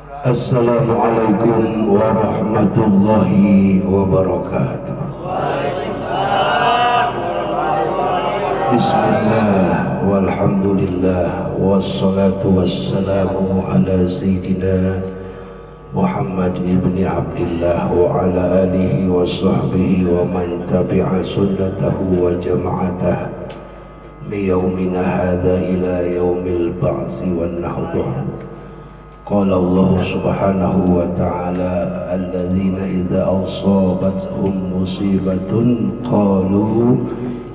Assalamualaikum warahmatullahi wabarakatuh. Bismillah walhamdulillah wassalatu wassalamu ala sayyidina Muhammad ibn Abdullah wa ala alihi wa sahbihi wa man tabi'a sunnatahu wa jama'atah min yawmina hadha ila yawmil ba'si wan nahdah. Qala Allah subhanahu wa ta'ala alladzina idza asabathum musibatun qalu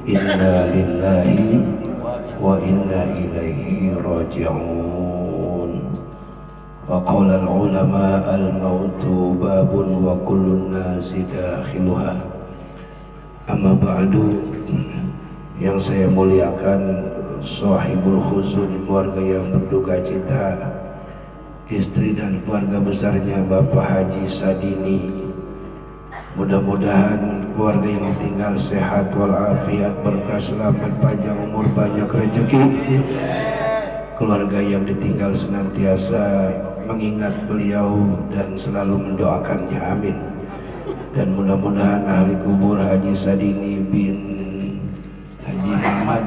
inna lillahi wa inna ilaihi raji'un. Wa qala al-ulama al-mautu babun wa kullun nasi dakhiluha. Amma ba'du, yang saya muliakan sahibul khuzun, keluarga yang berduka cita, istri dan keluarga besarnya Bapak Haji Sadini. Mudah-mudahan keluarga yang tinggal sehat walafiat, berkah, selamat, panjang umur, banyak rezeki. Keluarga yang ditinggal senantiasa mengingat beliau dan selalu mendoakannya, amin. Dan mudah-mudahan ahli kubur Haji Sadini bin Haji Muhammad,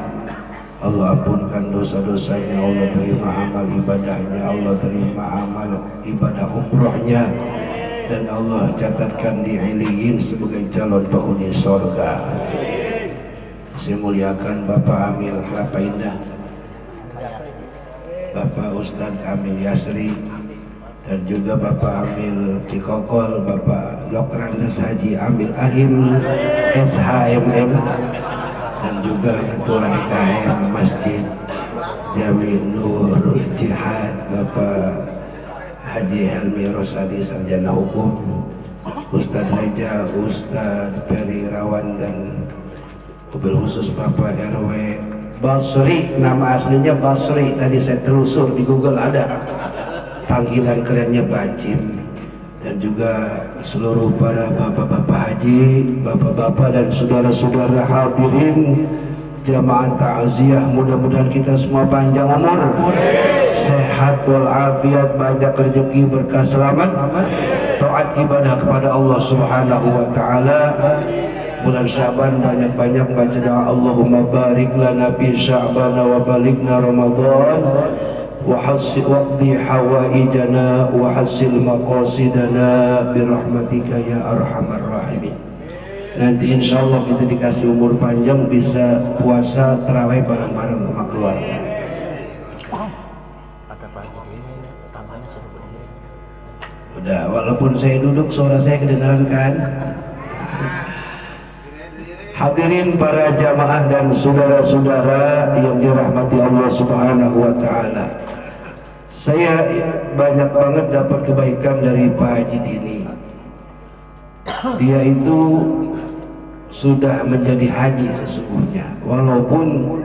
Allah ampunkan dosa-dosanya, Allah terima amal ibadahnya, Allah terima amal ibadah umrohnya, dan Allah catatkan di Iliyin sebagai calon penghuni surga. Saya muliakan Bapak Amil Kelapa Indah, Bapak Ustadz Amil Yasri, dan juga Bapak Amil Cikokol, Bapak Dr. Andes Haji Amil Ahim SHMM, dan juga Ketua DKM Masjid Jami Nurul Jihad Bapak Haji Helmi Rosadi Sarjana Hukum, Ustadz Reja, Ustadz Peri Rawan, dan mobil khusus Bapak RW Basri. Nama aslinya Basri, tadi saya telusur di Google ada, panggilan kerennya Bacim. Dan juga seluruh para bapak-bapak haji, bapak-bapak dan saudara-saudara hadirin jamaah takziah, mudah-mudahan kita semua panjang umur, sehat walafiat, banyak rezeki, berkah, selamat, taat ibadah kepada Allah Subhanahu wa taala. Bulan Syaban banyak-banyak baca doa, Allahumma barik lana fi Sya'ban wa balikna Ramadan waqdi hawaijana wa hasil maqasidana birahmatika ya arhamar rahimin. Nanti insyaallah kita dikasih umur panjang, bisa puasa tarawih bareng-bareng sama keluarga. Udah, walaupun saya duduk suara saya kedengaran kan? Hadirin para jamaah dan saudara-saudara yang dirahmati Allah Subhanahu wa taala. Saya banyak banget dapat kebaikan dari Pak Haji Dini. Dia itu sudah menjadi haji sesungguhnya, walaupun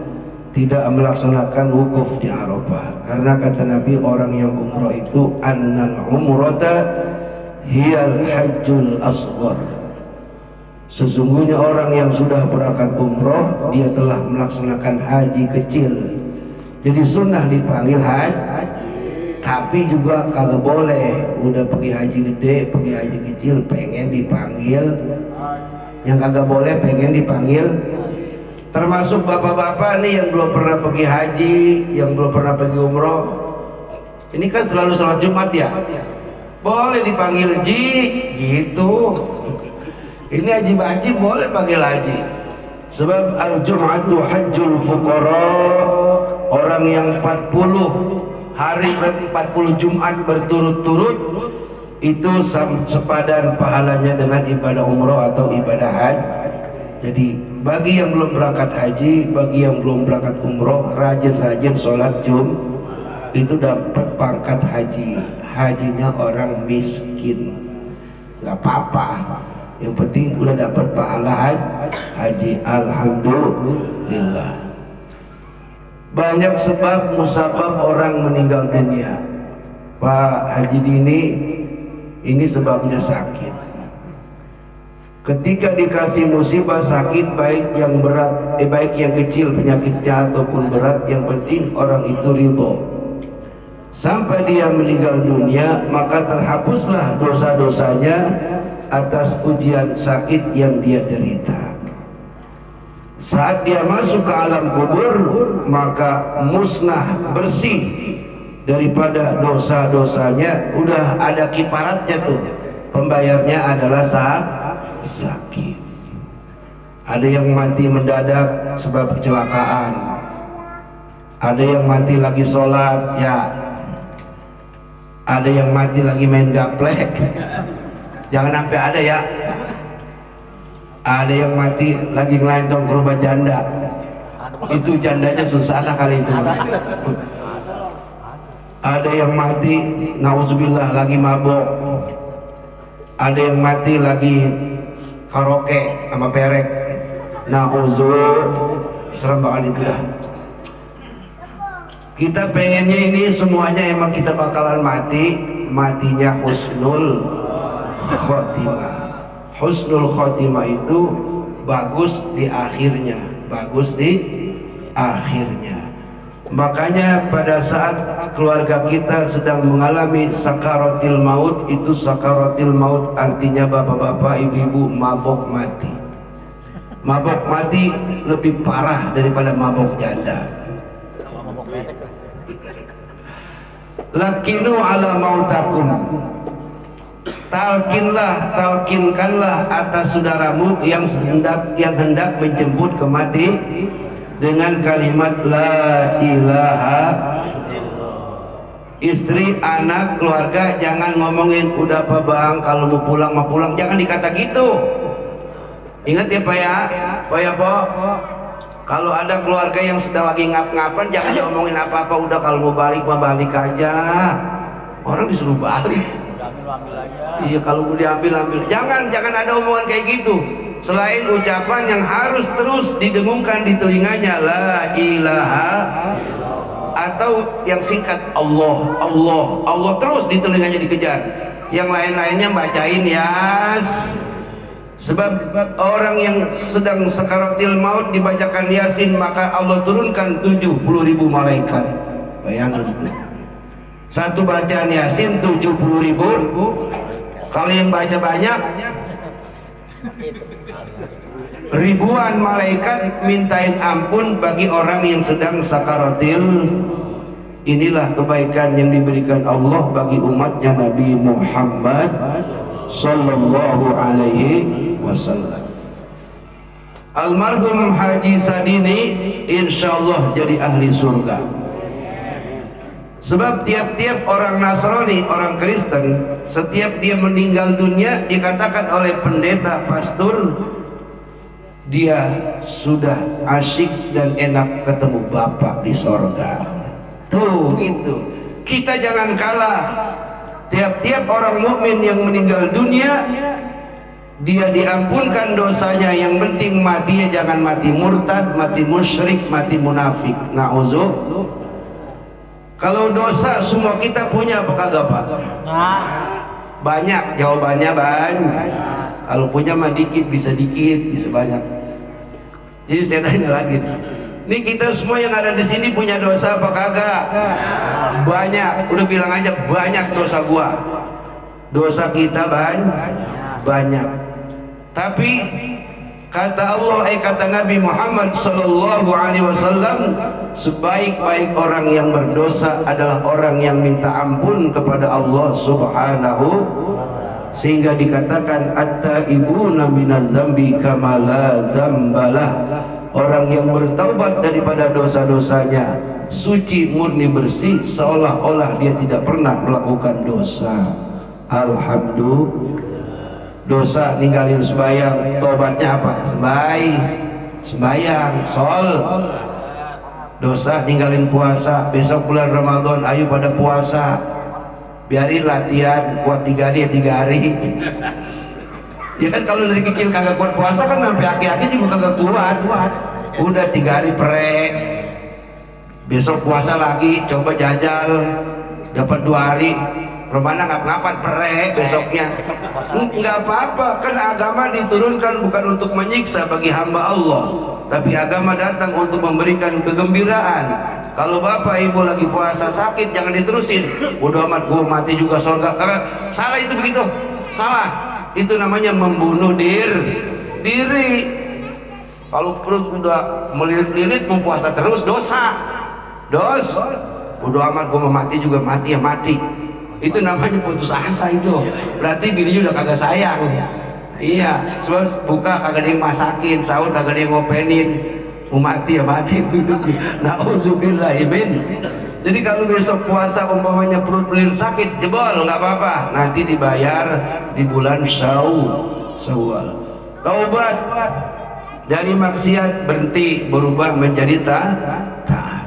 tidak melaksanakan wukuf di Arafah. Karena kata Nabi, orang yang umroh itu annal umrata hiyal hajjul asghar. Sesungguhnya orang yang sudah berangkat umroh, dia telah melaksanakan haji kecil. Jadi sunnah dipanggil haji, tapi juga kagak boleh udah pergi haji gede, pergi haji kecil pengen dipanggil. Yang kagak boleh pengen dipanggil. Termasuk bapak-bapak nih yang belum pernah pergi haji, yang belum pernah pergi umroh. Ini kan selalu sholat Jumat ya, boleh dipanggil Ji gitu. Ini Haji Bajim boleh panggil haji, sebab al-Jum'atu hajjul fuqara. Orang yang 40 hari 40 Jumat berturut-turut itu sepadan pahalanya dengan ibadah umroh atau ibadah haji. Jadi bagi yang belum berangkat haji, bagi yang belum berangkat umroh, rajin-rajin sholat Jumat, itu dapat pangkat haji. Hajinya orang miskin nggak apa-apa, yang penting udah dapat pahala haji, alhamdulillah. Banyak sebab musabab orang meninggal dunia. Pak Haji Dini ini sebabnya sakit. Ketika dikasih musibah sakit, baik yang berat, baik yang kecil penyakitnya ataupun berat, yang penting orang itu ridho. sampai dia meninggal dunia, maka terhapuslah dosa-dosanya atas ujian sakit yang dia derita. Saat dia masuk ke alam kubur, maka musnah bersih daripada dosa-dosanya. Udah ada kiparatnya tuh, pembayarnya adalah sakit. Ada yang mati mendadak sebab kecelakaan, ada yang mati lagi sholat, ya, ada yang mati lagi main gaplek, jangan sampai ada ya. Ada yang mati lagi ngelancong ke rumah janda, itu jandanya susah lah kali itu. Ada yang mati nauzubillah lagi mabok, ada yang mati lagi karaoke sama perek, nauzubillah, serem banget itu dah. Kita pengennya ini semuanya emang kita bakalan matinya husnul khotimah. Husnul khotimah itu bagus di akhirnya, Makanya pada saat keluarga kita sedang mengalami sakaratil maut, itu sakaratil maut artinya bapak-bapak, ibu-ibu mabok mati. Mabok mati lebih parah daripada mabok janda. Lakinu ala mautakum, talkinkanlah atas saudaramu yang hendak menjemput kemati dengan kalimat la ilaha. Istri, anak, keluarga jangan ngomongin udah apa bang, kalau mau pulang mau pulang, jangan dikata gitu. Ingat ya Pak ya, Pak ya Pak, kalau ada keluarga yang sedang lagi ngap-ngapan jangan diomongin apa-apa, udah kalau mau balik aja. Orang disuruh balik. Iya, kalau mau diambil. Jangan ada omongan kayak gitu. Selain ucapan yang harus terus didengungkan di telinganya, la ilaha, atau yang singkat Allah terus di telinganya dikejar. Yang lain-lainnya bacain Yas. Sebab orang yang sedang sakaratil maut dibacakan Yasin, maka Allah turunkan 70.000 malaikat. Bayangin itu. Satu bacaan Yasin 70.000. Kalau yang baca banyak, ribuan malaikat mintain ampun bagi orang yang sedang sakaratil. Inilah kebaikan yang diberikan Allah bagi umatnya Nabi Muhammad sallallahu alaihi wasallam. Almarhum Haji Sadini insyaallah jadi ahli surga. Sebab tiap-tiap orang Nasrani, orang Kristen, setiap dia meninggal dunia dikatakan oleh pendeta, pastor, dia sudah asyik dan enak ketemu Bapak di sorga. Tuh gitu. Kita jangan kalah. Tiap-tiap orang mukmin yang meninggal dunia, dia diampunkan dosanya. Yang penting matinya jangan mati murtad, mati musyrik, mati munafik. Na'udzubillah. Kalau dosa semua kita punya apa kagak Pak? Banyak, jawabannya banyak. Kalau punya mah dikit, bisa banyak. Jadi saya tanya lagi, nih kita semua yang ada di sini punya dosa apa kagak? Banyak. Udah bilang aja banyak dosa gua. Dosa kita banyak. Tapi kata Allah, kata Nabi Muhammad sallallahu alaihi wasallam, sebaik-baik orang yang berdosa adalah orang yang minta ampun kepada Allah Subhanahu, sehingga dikatakan at-taibuna minadz dzambi kama la dzambalah. Orang yang bertaubat daripada dosa-dosanya suci, murni, bersih, seolah-olah dia tidak pernah melakukan dosa. Alhamdulillah. Dosa ninggalin sembahyang, tobatnya apa? Sembahyang, sol. Dosa ninggalin puasa, besok bulan Ramadan ayo pada puasa. Biarin latihan, kuat 3 hari. Ya kan kalau dari kecil kagak kuat puasa kan sampai aki-aki juga kagak kuat. Udah 3 hari prek. Besok puasa lagi, coba jajal. Dapat 2 hari, Romana ngap-ngapan pere besoknya. Enggak apa-apa, kan agama diturunkan bukan untuk menyiksa bagi hamba Allah, tapi agama datang untuk memberikan kegembiraan. Kalau bapak ibu lagi puasa sakit jangan diterusin. Udah amat gua mati juga surga. Salah itu begitu. Salah. Itu namanya membunuh diri. Kalau perut udah melilit-lilit mau puasa terus dosa. Udah amat gua mati juga mati ya mati. Itu namanya putus asa itu. Berarti bininya udah kagak sayang. Iya, sebab buka kagak ada yang masakin, sahur kagak ada yang ngopenin. Mati ya mati. Nauzubillah. Jadi kalau besok puasa umpamanya perut melilit sakit, jebol nggak apa-apa. Nanti dibayar di bulan Syawal. Taubat dari maksiat, berhenti, berubah menjadi taat.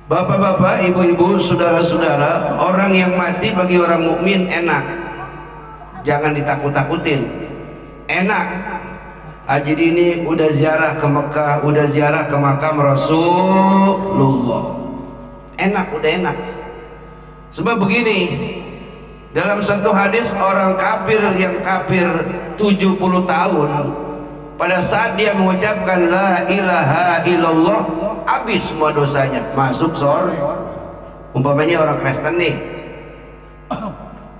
Bapak-bapak, ibu-ibu, saudara-saudara, orang yang mati bagi orang mukmin enak. Jangan ditakut-takutin. Enak. Haji ini udah ziarah ke Mekah, udah ziarah ke makam Rasulullah. Enak, udah enak. Sebab begini, dalam satu hadis orang kafir yang kafir 70 tahun, pada saat dia mengucapkan la ilaha illallah, habis semua dosanya, masuk surga. Umpamanya orang Kristen nih,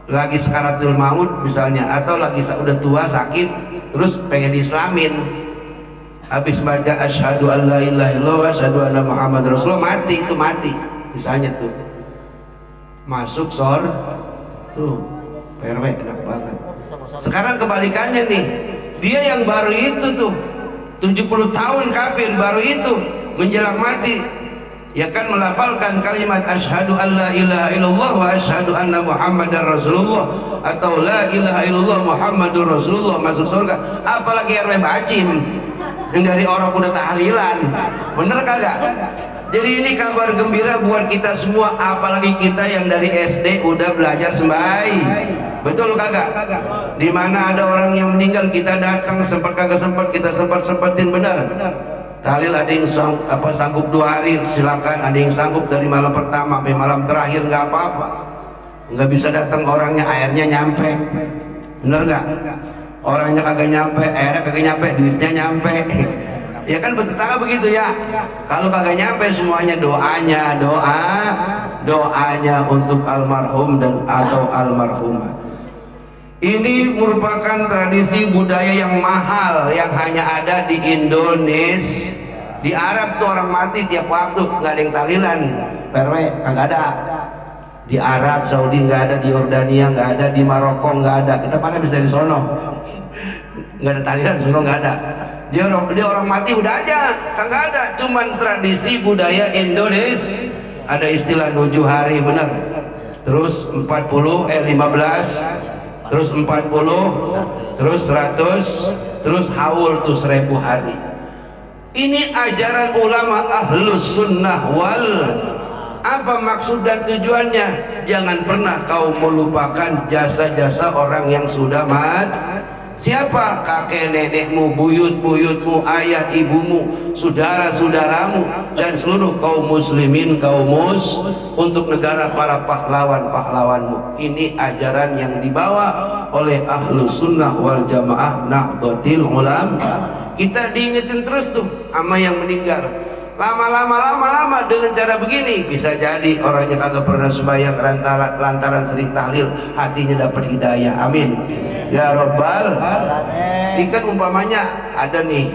lagi sakaratul maut misalnya, atau lagi udah tua sakit, terus pengen diislamin, habis baca asyhadu an la ilaha illallah wa asyhadu anna muhammad rasulullah, mati, itu mati misalnya tuh, masuk surga tuh, PRW enak banget. Sekarang kebalikannya nih, dia yang baru itu tuh 70 tahun kafir, baru itu menjelang mati ya kan melafalkan kalimat asyhadu an la ilaha illallah wa asyhadu anna muhammadar rasulullah, atau la ilaha illallah muhammadur rasulullah, masuk surga. Apalagi RW bacim yang dari orang udah tahlilan, bener kagak? Jadi ini kabar gembira buat kita semua, apalagi kita yang dari SD udah belajar sembahyang. Betul kagak? Dimana ada orang yang meninggal kita datang, sempat kagak sempat kita sempetin, benar. Tahlil ada yang sanggup 2 hari silakan, ada yang sanggup dari malam pertama sampai malam terakhir, nggak apa-apa. Nggak bisa datang orangnya, airnya nyampe, bener nggak? Orangnya kagak nyampe, airnya kagak nyampe, duitnya nyampe. Ya kan bertetangga begitu ya. Kalau kagak nyampe semuanya doanya untuk almarhum dan atau almarhumah. Ini merupakan tradisi budaya yang mahal yang hanya ada di Indonesia. Di Arab tuh orang mati tiap waktu, nggak ada yang tahlilan, PRW kagak ada. Di Arab, Saudi nggak ada, di Yordania nggak ada, di Maroko nggak ada. Kita mana bisa dari sono? Nggak ada tahlilan, sono nggak ada. Dia orang mati udah aja, kagak ada. Cuman tradisi budaya Indonesia. Ada istilah 7 hari, benar. Terus 15, terus 40, terus 100, terus haul tuh 1000 hari. Ini ajaran ulama ahlus sunnah wal. Apa maksud dan tujuannya? Jangan pernah kau melupakan jasa-jasa orang yang sudah mati. Siapa? Kakek nenekmu, buyut-buyutmu, ayah ibumu, saudara-saudaramu, dan seluruh kaum muslimin, untuk negara para pahlawan-pahlawanmu. Ini ajaran yang dibawa oleh Ahlus Sunnah wal Jamaah Nahdlatul Ulama. Kita diingetin terus tuh sama yang meninggal. Lama-lama dengan cara begini bisa jadi orangnya kagak pernah sembahyang lantaran sering tahlil, hatinya dapat hidayah. Amin ya Rabbal. Ini kan umpamanya ada nih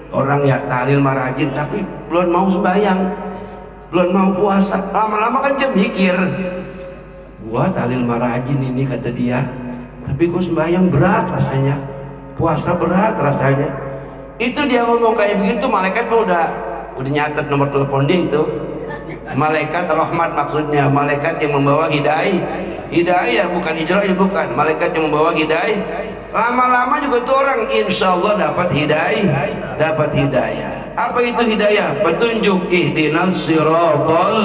orang ya tahlil marajin tapi belum mau sembahyang, belum mau puasa, lama-lama kan dia mikir, gua tahlil marajin ini kata dia, tapi gua sembahyang berat rasanya, puasa berat rasanya. Itu dia ngomong kayak begitu, malaikat udah nyatet nomor telepon dia itu. Malaikat rahmat maksudnya, malaikat yang membawa hidayah bukan hijrah, bukan, malaikat yang membawa hidayah. Lama-lama juga tuh orang insya Allah dapat hidayah. Apa itu hidayah? Petunjuk. Ihdinas siratal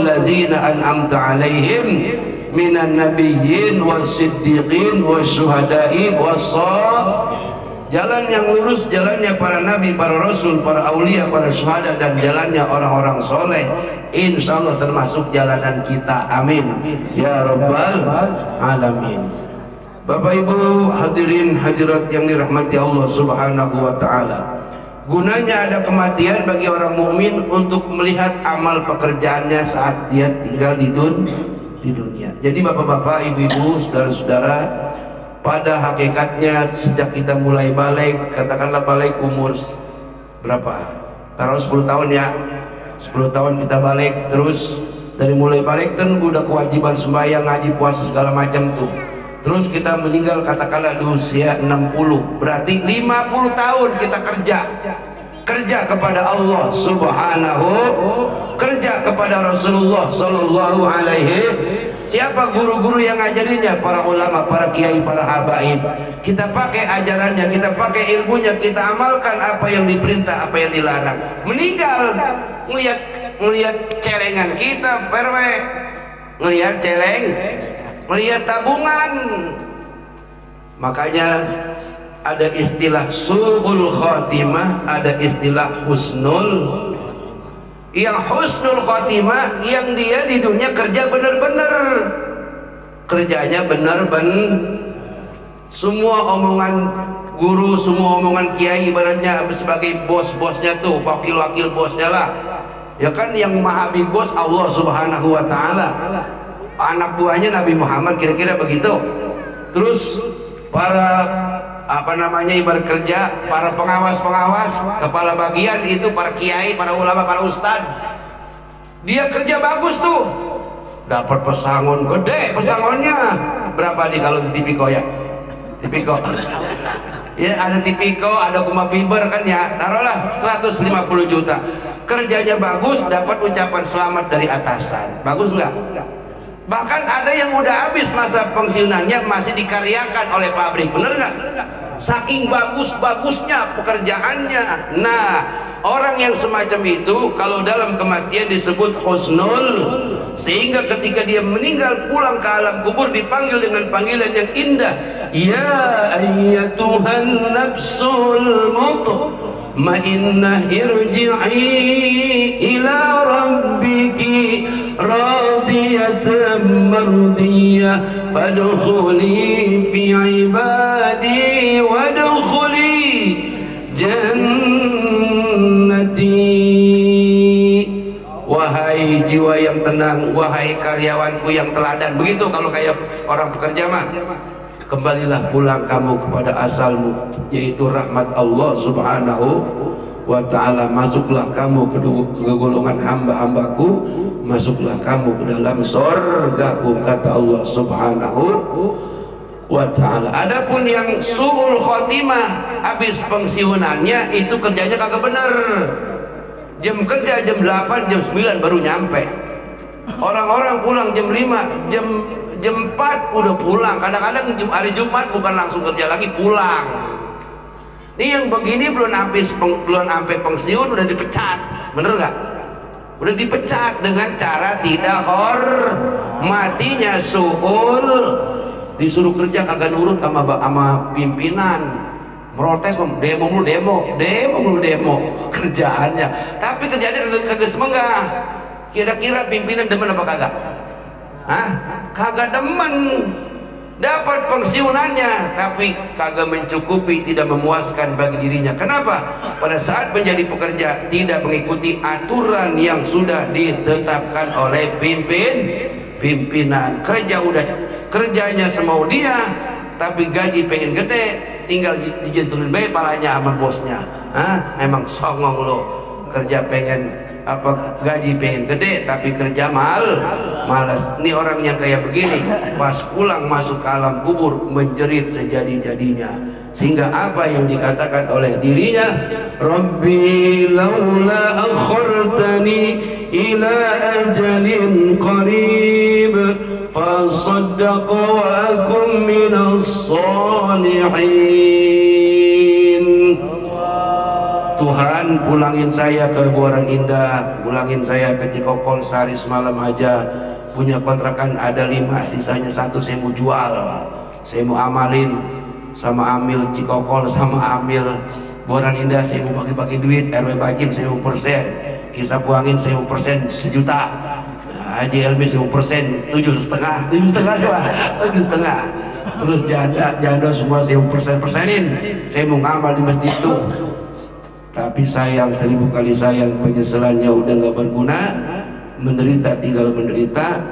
ladzina an'amta alaihim minan nabiyyin was siddiqin was syuhada'i was jalan yang lurus, jalannya para nabi, para rasul, para aulia, para syuhada, dan jalannya orang-orang soleh. Insya Allah termasuk jalanan kita, amin ya rabbal alamin. Bapak ibu hadirin hadirat yang dirahmati Allah subhanahu wa ta'ala, gunanya ada kematian bagi orang mukmin untuk melihat amal pekerjaannya saat dia tinggal di dunia. Jadi bapak-bapak, ibu-ibu, saudara-saudara, pada hakikatnya sejak kita mulai balik, katakanlah balik umur berapa? Taruh 10 tahun ya. 10 tahun kita balik, terus dari mulai balik kan udah kewajiban sembahyang, ngaji, puasa segala macam tuh. Terus kita meninggal katakanlah di usia 60, berarti 50 tahun kita kerja kepada Allah subhanahu, kerja kepada Rasulullah sallallahu alaihi. Siapa guru-guru yang ngajarinya? Para ulama, para kiai, para habaib. Kita pakai ajarannya, kita pakai ilmunya, kita amalkan apa yang diperintah, apa yang dilarang. Meninggal ngelihat celengan kita, perwe, ngelihat celeng, ngelihat tabungan. Makanya ada istilah su'ul khatimah, ada istilah husnul. Yang husnul khatimah yang dia di dunia kerja bener-bener, kerjanya bener-bener. Semua omongan guru, semua omongan kiai ibaratnya sebagai bos-bosnya tuh, wakil-wakil bosnya lah. Ya kan yang maha big bos Allah subhanahu wa ta'ala, anak buahnya Nabi Muhammad, kira-kira begitu. Terus para ibarat kerja, para pengawas-pengawas, kepala bagian itu para kiai, para ulama, para ustad. Dia kerja bagus tuh, dapat pesangon gede. Pesangonnya berapa nih kalau di Tipiko ya? Tipiko ya, ada Tipiko, ada Kuma Fiber kan ya, taruhlah 150 juta. Kerjanya bagus, dapat ucapan selamat dari atasan. Bagus nggak? Bahkan ada yang udah habis masa pensiunannya masih dikaryakan oleh pabrik, bener nggak? Saking bagus-bagusnya pekerjaannya. Nah, orang yang semacam itu kalau dalam kematian disebut husnul, sehingga ketika dia meninggal pulang ke alam kubur dipanggil dengan panggilan yang indah, ya ayyatuhan nafsul mutmainnah irji'i ila rabbiki radiyatan mardiyah fadkhuli fi ibadi wadkhuli jannati. Wahai jiwa yang tenang, wahai karyawanku yang teladan. Begitu kalau kayak orang pekerja mah. Kembalilah pulang kamu kepada asalmu, yaitu rahmat Allah subhanahu wa ta'ala. Masuklah kamu ke golongan hamba-hambaku, masuklah kamu ke dalam surgaku, kata Allah subhanahu wa ta'ala. Adapun yang su'ul khotimah, habis pensiunannya itu kerjanya kagak bener. Jam kerja jam 8, jam 9 baru nyampe. Orang-orang pulang jam 5, jam 4 udah pulang. Kadang-kadang hari Jumat bukan langsung kerja lagi, pulang. Ini yang begini belum sampai pensiun udah dipecat, bener nggak? Udah dipecat dengan cara tidak hormatinya su'ul. Disuruh kerja kagak nurut sama pimpinan, protes, demo kerjaannya. Tapi kerjaannya kagak semenggah. Kira-kira pimpinan demen apa kagak? Hah? Kagak demen. Dapat pensiunannya tapi kagak mencukupi, tidak memuaskan bagi dirinya. Kenapa? Pada saat menjadi pekerja tidak mengikuti aturan yang sudah ditetapkan oleh pimpinan. Kerjanya semau dia, tapi gaji pengen gede, tinggal dijentulin bae palanya sama bosnya. Hah? Emang songong lo, kerja pengen gaji pengen gede tapi kerja malas. Ini orang yang kayak begini pas pulang masuk ke alam kubur menjerit sejadi-jadinya, sehingga apa yang dikatakan oleh dirinya, Rabbi laula akhartani ila ajalin qarib fasaddaq wa akum minas salihin. Tuhan, pulangin saya ke Buaran Indah, pulangin saya ke Cikokol, sehari semalam aja. Punya kontrakan ada 5, sisanya 1 saya mau jual, saya mau amalin. sama amil Cikokol, sama amil Boran Indah saya mau bagi-bagi duit, RW Bajim 1000%, Kisah Buangin 1000%, 1 juta, Haji Elmi 1000%, 7,5 doang, 7,5. Terus janda semua 1000%-persenin. Saya mau ngamal di masjid itu. Tapi sayang, 1000 kali sayang, penyesalannya udah nggak berguna. Menderita tinggal menderita.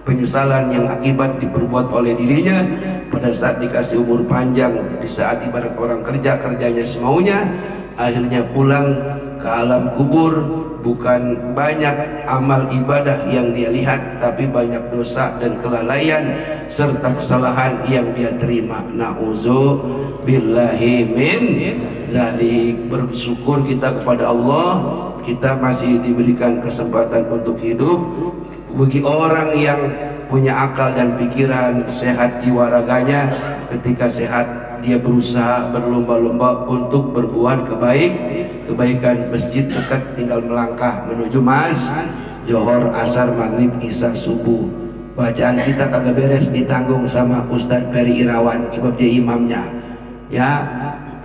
Penyesalan yang akibat diperbuat oleh dirinya pada saat dikasih umur panjang, di saat ibarat orang kerjanya semaunya, akhirnya pulang ke alam kubur. Bukan banyak amal ibadah yang dia lihat, tapi banyak dosa dan kelalaian serta kesalahan yang dia terima. Na'udzubillahi min zalik. Bersyukur kita kepada Allah, kita masih diberikan kesempatan untuk hidup. Bagi orang yang punya akal dan pikiran, sehat jiwa raganya, ketika sehat dia berusaha berlomba-lomba untuk berbuat kebaikan. Masjid dekat, tinggal melangkah menuju Johor, asar, maghrib, isya, subuh. Bacaan kita kagak beres ditanggung sama Ustadz Peri Irawan sebab dia imamnya. Ya,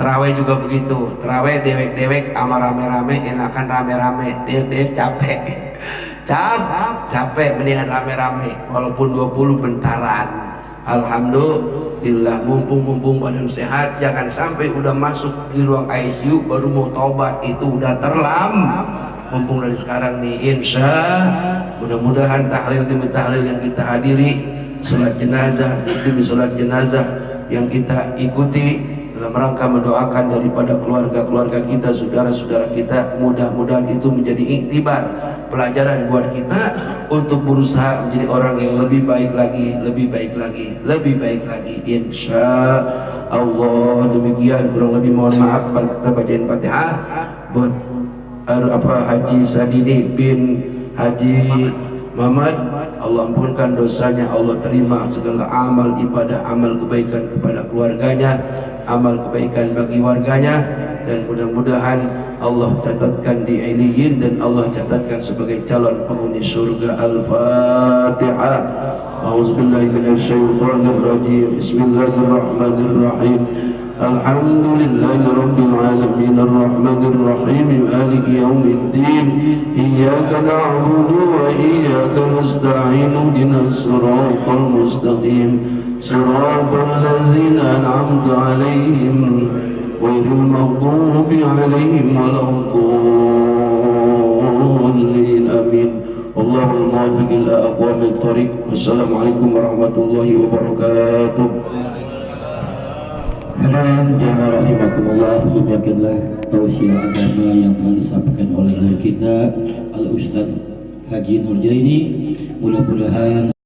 terawih juga begitu. Terawih dewek-dewek sama rame-rame, enakan rame-rame. Dewek capek mendingan rame-rame walaupun 20 bentaran. Alhamdulillah, mumpung badan sehat. Jangan sampai udah masuk di ruang ICU baru mau tobat, itu udah terlambat. Mumpung dari sekarang nih, insya mudah-mudahan tahlil demi tahlil yang kita hadiri, sholat jenazah demi sholat jenazah yang kita ikuti dalam rangka mendoakan daripada keluarga-keluarga kita, saudara-saudara kita, mudah-mudahan itu menjadi iktibar, pelajaran buat kita untuk berusaha menjadi orang yang lebih baik lagi, insya Allah. Demikian kurang lebih, mohon maaf kita bacain Fatihah buat Haji Sadini bin Haji Muhammad. Allah ampunkan dosanya, Allah terima segala amal ibadah, amal kebaikan kepada keluarganya, amal kebaikan bagi warganya, dan mudah-mudahan Allah catatkan di Iliyin dan Allah catatkan sebagai calon penghuni surga. Al-Fatihah. A'udzubillahi minasyaitonirrajim. Bismillahirrahmanirrahim. Alhamdulillahi rabbil alamin, arrahmanir rahim, maliki yaumiddin. Iyyaka na'budu wa iyyaka nasta'in. Ihdinas siratal mustaqim, siratal ladzina an'amta 'alaihim ghairil maghdubi 'alaihim waladdallin. Amin. Wallahul muwaffiq ila aqwamit thoriq. Wassalamualaikum warahmatullahi wabarakatuh. Jemaah rahimakumullah, demikianlah tausiah agama yang telah disampaikan oleh guru kita Al Ustaz Haji Nurjaini. Mudah-mudahan